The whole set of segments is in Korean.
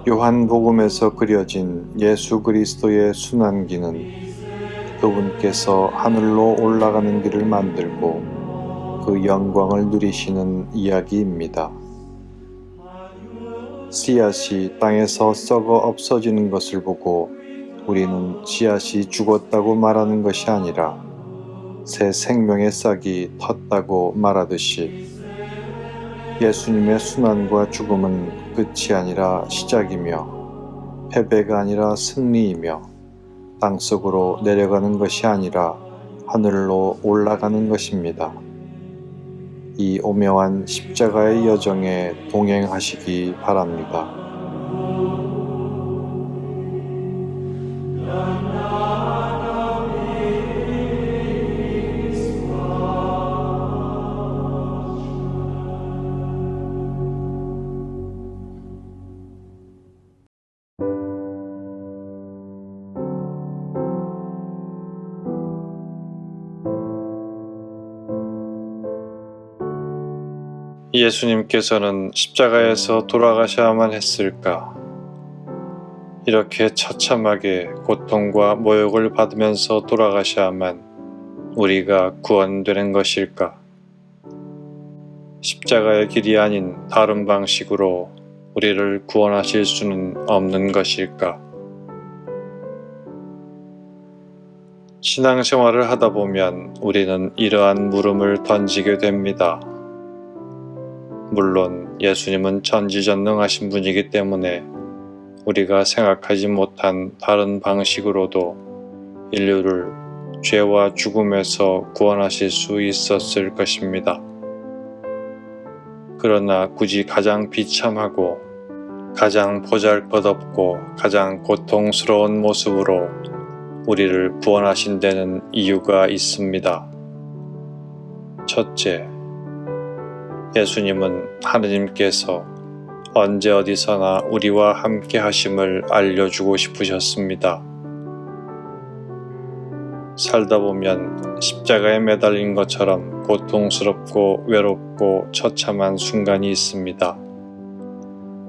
요한복음에서 그려진 예수 그리스도의 순환기는 그분께서 하늘로 올라가는 길을 만들고 그 영광을 누리시는 이야기입니다. 씨앗이 땅에서 썩어 없어지는 것을 보고 우리는 씨앗이 죽었다고 말하는 것이 아니라 새 생명의 싹이 텄다고 말하듯이 예수님의 순환과 죽음은 끝이 아니라 시작이며 패배가 아니라 승리이며 땅속으로 내려가는 것이 아니라 하늘로 올라가는 것입니다. 이 오묘한 십자가의 여정에 동행하시기 바랍니다. 예수님께서는 십자가에서 돌아가셔야만 했을까? 이렇게 처참하게 고통과 모욕을 받으면서 돌아가셔야만 우리가 구원되는 것일까? 십자가의 길이 아닌 다른 방식으로 우리를 구원하실 수는 없는 것일까? 신앙생활을 하다 보면 우리는 이러한 물음을 던지게 됩니다. 물론 예수님은 전지전능하신 분이기 때문에 우리가 생각하지 못한 다른 방식으로도 인류를 죄와 죽음에서 구원하실 수 있었을 것입니다. 그러나 굳이 가장 비참하고 가장 보잘것없고 가장 고통스러운 모습으로 우리를 구원하신 데는 이유가 있습니다. 첫째, 예수님은 하느님께서 언제 어디서나 우리와 함께 하심을 알려주고 싶으셨습니다. 살다 보면 십자가에 매달린 것처럼 고통스럽고 외롭고 처참한 순간이 있습니다.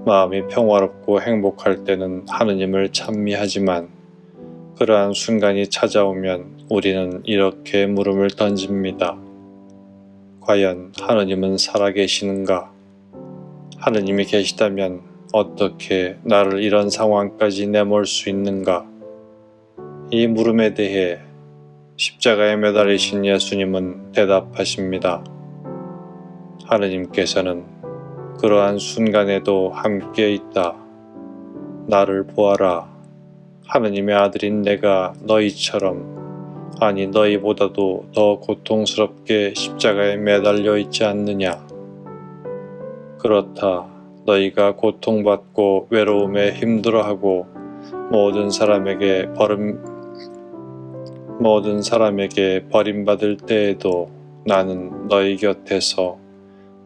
마음이 평화롭고 행복할 때는 하느님을 찬미하지만 그러한 순간이 찾아오면 우리는 이렇게 물음을 던집니다. 과연 하느님은 살아계시는가? 하느님이 계시다면 어떻게 나를 이런 상황까지 내몰 수 있는가? 이 물음에 대해 십자가에 매달리신 예수님은 대답하십니다. 하느님께서는 그러한 순간에도 함께 있다. 나를 보아라. 하느님의 아들인 내가 너희처럼 아니 너희보다도 더 고통스럽게 십자가에 매달려 있지 않느냐. 그렇다. 너희가 고통받고 외로움에 힘들어하고 모든 사람에게 버림받을 때에도 나는 너희 곁에서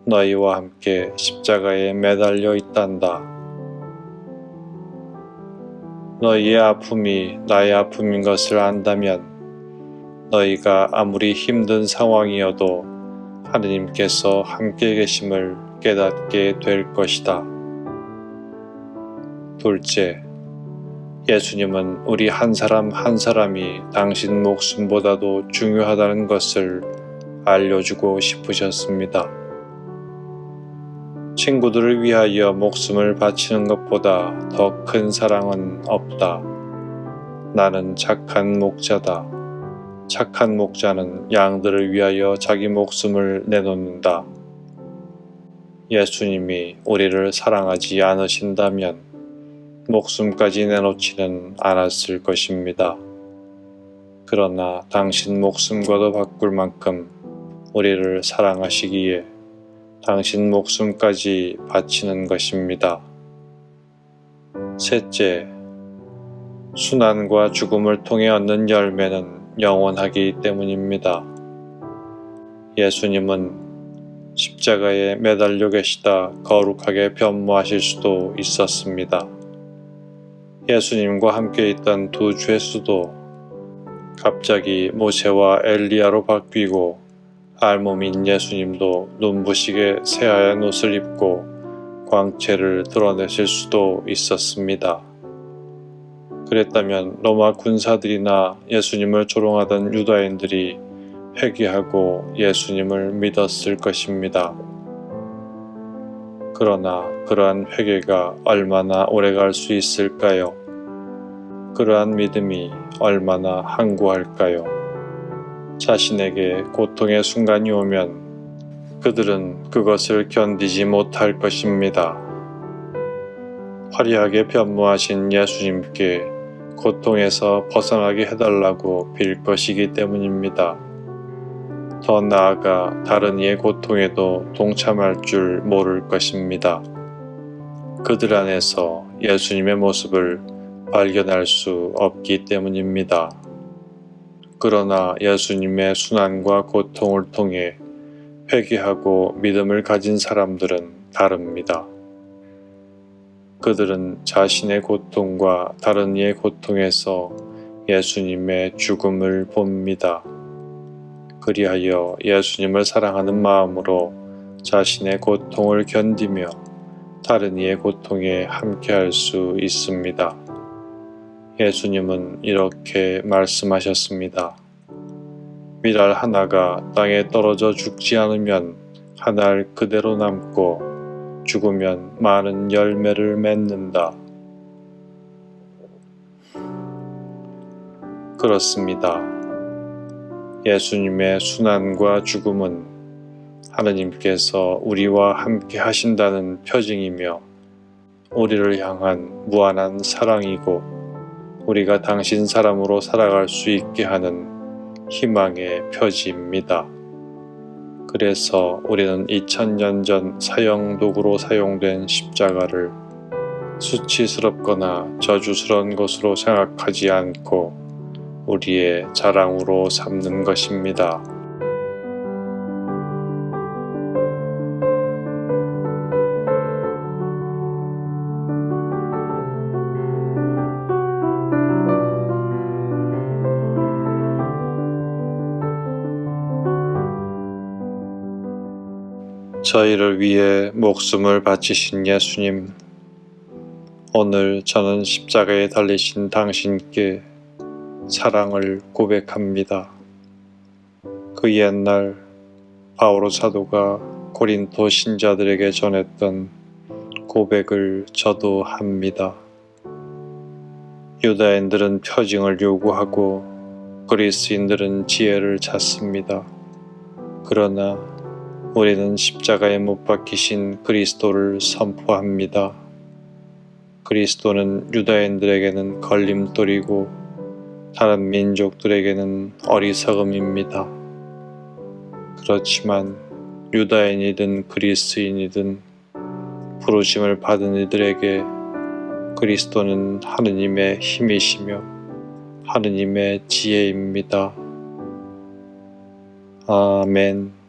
너희와 함께 십자가에 매달려 있단다. 너희의 아픔이 나의 아픔인 것을 안다면 너희가 아무리 힘든 상황이어도 하느님께서 함께 계심을 깨닫게 될 것이다. 둘째, 예수님은 우리 한 사람 한 사람이 당신 목숨보다도 중요하다는 것을 알려주고 싶으셨습니다. 친구들을 위하여 목숨을 바치는 것보다 더 큰 사랑은 없다. 나는 착한 목자다. 착한 목자는 양들을 위하여 자기 목숨을 내놓는다. 예수님이 우리를 사랑하지 않으신다면 목숨까지 내놓지는 않았을 것입니다. 그러나 당신 목숨과도 바꿀 만큼 우리를 사랑하시기에 당신 목숨까지 바치는 것입니다. 셋째, 순환과 죽음을 통해 얻는 열매는 영원하기 때문입니다. 예수님은 십자가에 매달려 계시다 거룩하게 변모하실 수도 있었습니다. 예수님과 함께 있던 두 죄수도 갑자기 모세와 엘리야로 바뀌고 알몸인 예수님도 눈부시게 새하얀 옷을 입고 광채를 드러내실 수도 있었습니다. 그랬다면 로마 군사들이나 예수님을 조롱하던 유다인들이 회개하고 예수님을 믿었을 것입니다. 그러나 그러한 회개가 얼마나 오래갈 수 있을까요? 그러한 믿음이 얼마나 항구할까요? 자신에게 고통의 순간이 오면 그들은 그것을 견디지 못할 것입니다. 화려하게 변모하신 예수님께 고통에서 벗어나게 해달라고 빌 것이기 때문입니다. 더 나아가 다른 이의 고통에도 동참할 줄 모를 것입니다. 그들 안에서 예수님의 모습을 발견할 수 없기 때문입니다. 그러나 예수님의 순환과 고통을 통해 회개하고 믿음을 가진 사람들은 다릅니다. 그들은 자신의 고통과 다른 이의 고통에서 예수님의 죽음을 봅니다. 그리하여 예수님을 사랑하는 마음으로 자신의 고통을 견디며 다른 이의 고통에 함께할 수 있습니다. 예수님은 이렇게 말씀하셨습니다. 밀알 하나가 땅에 떨어져 죽지 않으면 한 알 그대로 남고 죽으면 많은 열매를 맺는다. 그렇습니다. 예수님의 순환과 죽음은 하느님께서 우리와 함께 하신다는 표징이며 우리를 향한 무한한 사랑이고 우리가 당신 사람으로 살아갈 수 있게 하는 희망의 표지입니다. 그래서 우리는 2000년 전 사형도구로 사용된 십자가를 수치스럽거나 저주스러운 것으로 생각하지 않고 우리의 자랑으로 삼는 것입니다. 저희를 위해 목숨을 바치신 예수님, 오늘 저는 십자가에 달리신 당신께 사랑을 고백합니다. 그 옛날 바오로 사도가 고린도 신자들에게 전했던 고백을 저도 합니다. 유다인들은 표징을 요구하고 그리스인들은 지혜를 찾습니다. 그러나 우리는 십자가에 못 박히신 그리스도를 선포합니다. 그리스도는 유다인들에게는 걸림돌이고 다른 민족들에게는 어리석음입니다. 그렇지만 유다인이든 그리스인이든 부르심을 받은 이들에게 그리스도는 하느님의 힘이시며 하느님의 지혜입니다. 아멘.